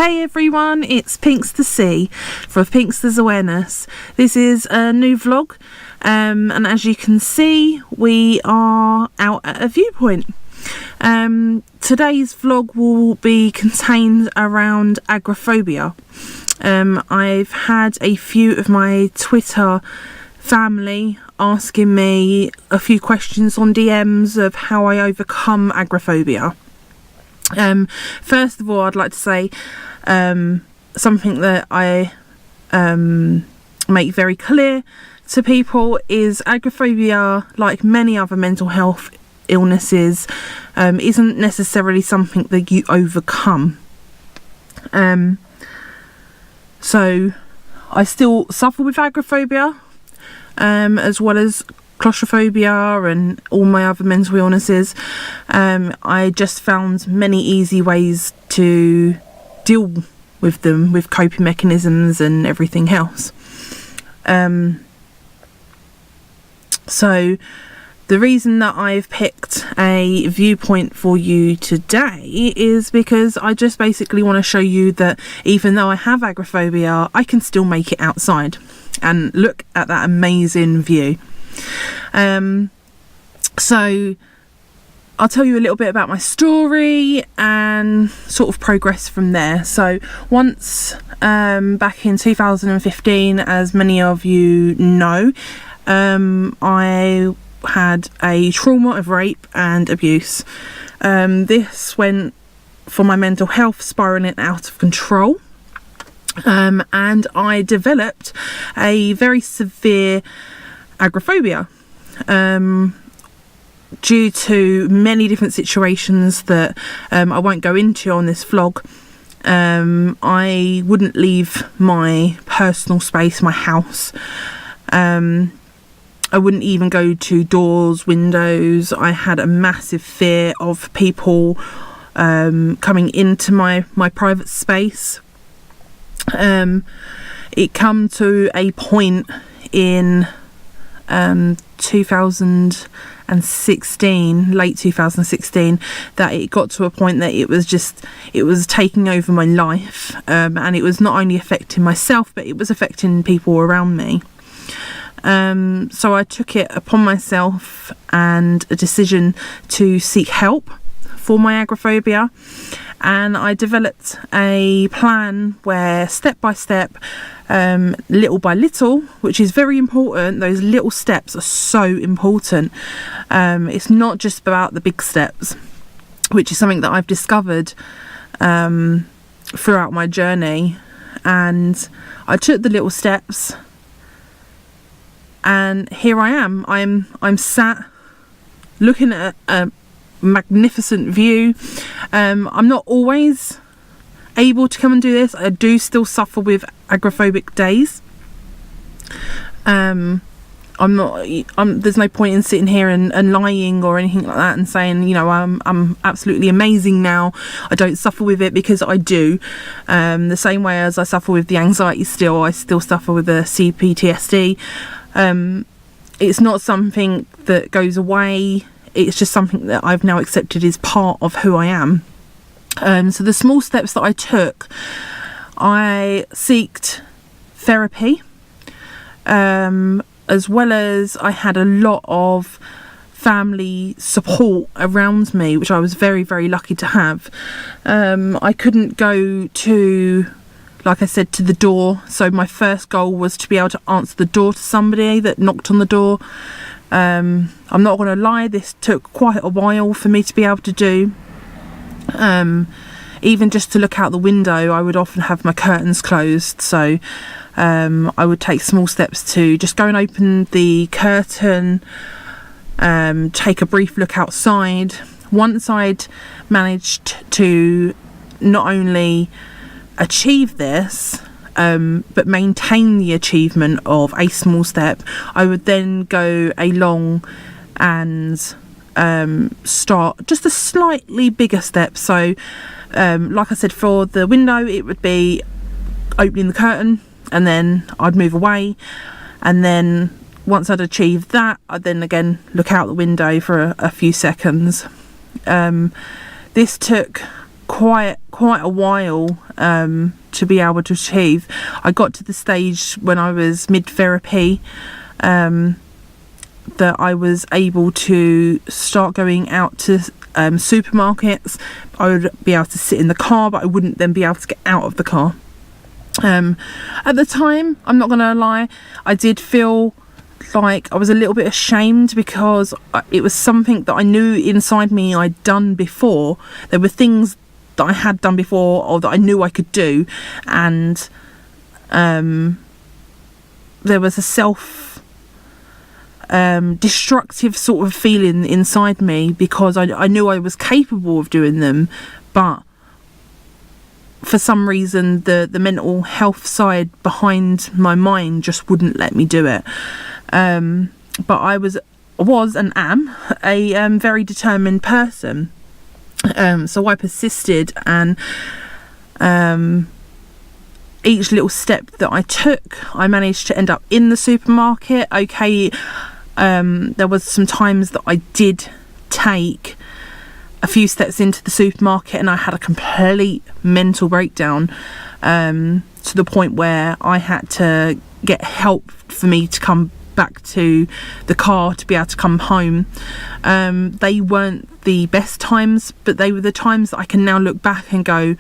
Hey everyone, it's Pinkster for Pinksters Awareness. This is a new vlog, and as you can see, we are out at a viewpoint. Today's vlog will be contained around agoraphobia. I've had a few of my Twitter family asking me a few questions on DMs of how I overcome agoraphobia. First of all, I'd like to say something that I make very clear to people is agoraphobia, like many other mental health illnesses, isn't necessarily something that you overcome. So I still suffer with agoraphobia, as well as claustrophobia and all my other mental illnesses. I just found many easy ways to deal with them, with coping mechanisms and everything else. So the reason that I've picked a viewpoint for you today is because I just basically want to show you that even though I have agoraphobia, I can still make it outside and look at that amazing view. So I'll tell you a little bit about my story and sort of progress from there. So once back in 2015, as many of you know, I had a trauma of rape and abuse. This went, for my mental health, spiraling out of control, and I developed a very severe agoraphobia due to many different situations that I won't go into on this vlog. I wouldn't leave my personal space, my house. I wouldn't even go to doors, windows. I had a massive fear of people coming into my private space. It come to a point in 2016, late 2016, that it got to a point that it was taking over my life, and it was not only affecting myself, but it was affecting people around me. So I took it upon myself and a decision to seek help for my agoraphobia, and I developed a plan where step by step, little by little, which is very important. Those little steps are so important. It's not just about the big steps, which is something that I've discovered throughout my journey. And I took the little steps, and here I am. I'm sat looking at a magnificent view. I'm not always able to come and do this. I do still suffer with agoraphobic days. There's no point in sitting here and lying or anything like that and saying, you know, I'm absolutely amazing now, I don't suffer with it, because I do. The same way as I suffer with the anxiety still, I still suffer with the CPTSD. It's not something that goes away. It's just something that I've now accepted is part of who I am. So the small steps that I took, I sought therapy, as well as I had a lot of family support around me, which I was very, very lucky to have. I couldn't go to, like I said, to the door. So my first goal was to be able to answer the door to somebody that knocked on the door. I'm not going to lie, this took quite a while for me to be able to do. Even just to look out the window, I would often have my curtains closed. So I would take small steps to just go and open the curtain, take a brief look outside. Once I'd managed to not only achieve this, but maintain the achievement of a small step, I would then go along and start just a slightly bigger step. So like I said, for the window, it would be opening the curtain, and then I'd move away, and then once I'd achieved that, I'd then again look out the window for a few seconds. This took quite a while to be able to achieve. I got to the stage when I was mid-therapy that I was able to start going out to supermarkets. I would be able to sit in the car, but I wouldn't then be able to get out of the car. At the time, I'm not gonna lie, I did feel like I was a little bit ashamed, because it was something that I knew inside me I'd done before. There were things that I had done before, or that I knew I could do, and there was a destructive sort of feeling inside me, because I knew I was capable of doing them, but for some reason the mental health side behind my mind just wouldn't let me do it. But I was and am a very determined person, so I persisted, and each little step that I took, I managed to end up in the supermarket. Okay, there was some times that I did take a few steps into the supermarket and I had a complete mental breakdown, to the point where I had to get help for me to come back to the car to be able to come home. They weren't the best times, but they were the times that I can now look back and go,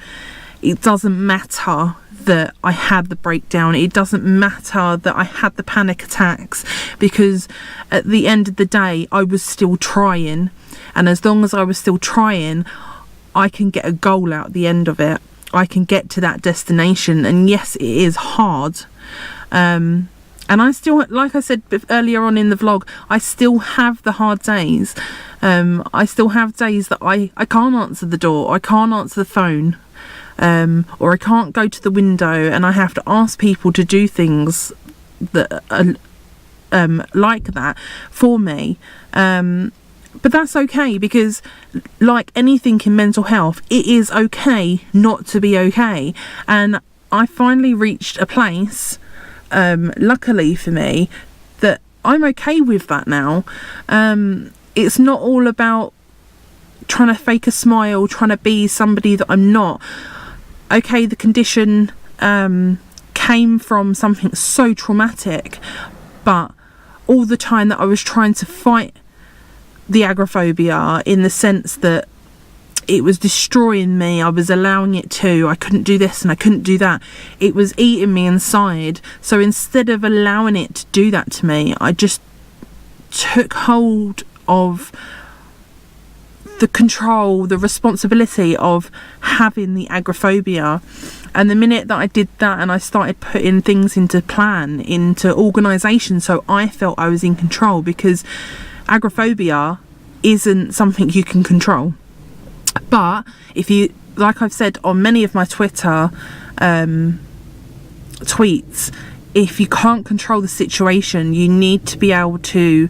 it doesn't matter that I had the breakdown, it doesn't matter that I had the panic attacks, because at the end of the day I was still trying, and as long as I was still trying, I can get a goal out at the end of it. I can get to that destination. And yes, it is hard, and I still, like I said earlier on in the vlog, I still have the hard days. I still have days that I can't answer the door, I can't answer the phone, or I can't go to the window, and I have to ask people to do things that are like that for me. But that's okay, because like anything in mental health, it is okay not to be okay. And I finally reached a place, luckily for me, that I'm okay with that now. It's not all about trying to fake a smile, trying to be somebody that I'm not. Okay, the condition came from something so traumatic, but all the time that I was trying to fight the agoraphobia, in the sense that it was destroying me, I was allowing it to, I couldn't do this and I couldn't do that, it was eating me inside. So instead of allowing it to do that to me, I just took hold of the control, the responsibility of having the agoraphobia. And the minute that I did that, and I started putting things into plan, into organisation, so I felt I was in control, because agoraphobia isn't something you can control. But if you, like I've said on many of my Twitter tweets, if you can't control the situation, you need to be able to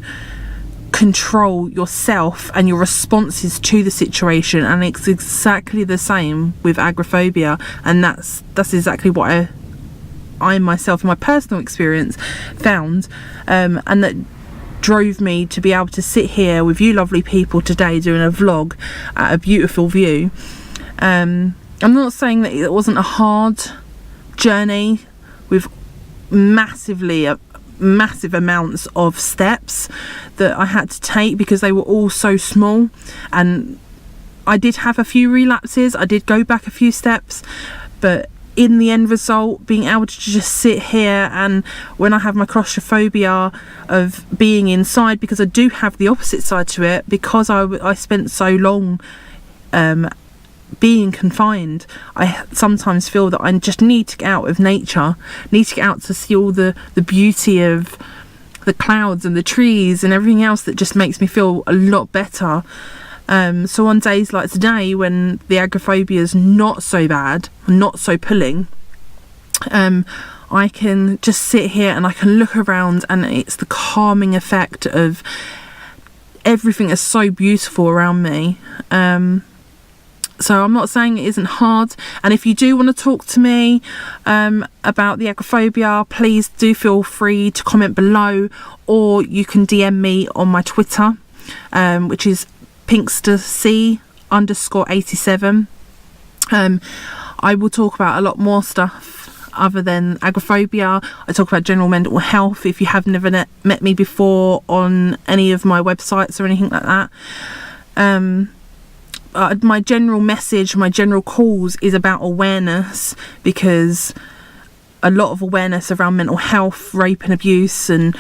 control yourself and your responses to the situation. And it's exactly the same with agoraphobia, and that's exactly what I myself in my personal experience found, and that drove me to be able to sit here with you lovely people today doing a vlog at a beautiful view. I'm not saying that it wasn't a hard journey with massive amounts of steps that I had to take, because they were all so small, and I did have a few relapses, I did go back a few steps, but in the end result, being able to just sit here, and when I have my claustrophobia of being inside, because I do have the opposite side to it, because I spent so long being confined, I sometimes feel that I just need to get out of nature, need to get out to see all the beauty of the clouds and the trees and everything else that just makes me feel a lot better. So on days like today, when the agoraphobia is not so bad, not so pulling, I can just sit here and I can look around, and it's the calming effect of everything is so beautiful around me. So I'm not saying it isn't hard, and if you do want to talk to me about the agoraphobia, please do feel free to comment below, or you can DM me on my Twitter, which is Pinkster C_87. I will talk about a lot more stuff other than agoraphobia. I talk about general mental health if you have never met me before on any of my websites or anything like that. My general message, my general cause is about awareness, because a lot of awareness around mental health, rape and abuse, and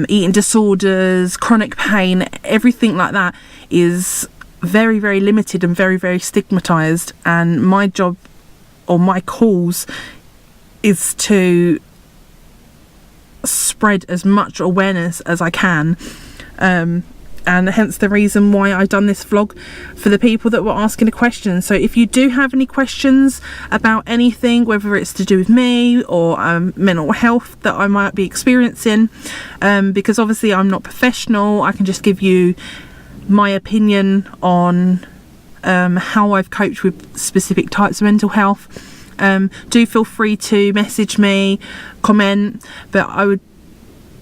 eating disorders, chronic pain, everything like that is very, very limited and very, very stigmatized. And my job, or my cause, is to spread as much awareness as I can, and hence the reason why I've done this vlog for the people that were asking a question. So if you do have any questions about anything, whether it's to do with me or mental health that I might be experiencing, because obviously I'm not professional, I can just give you my opinion on how I've coped with specific types of mental health. Do feel free to message me, comment, but I would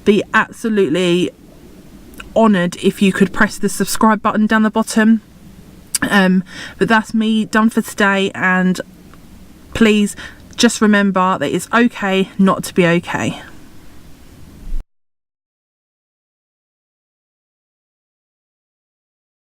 be absolutely honoured if you could press the subscribe button down the bottom. But that's me done for today, and please just remember that it's okay not to be okay.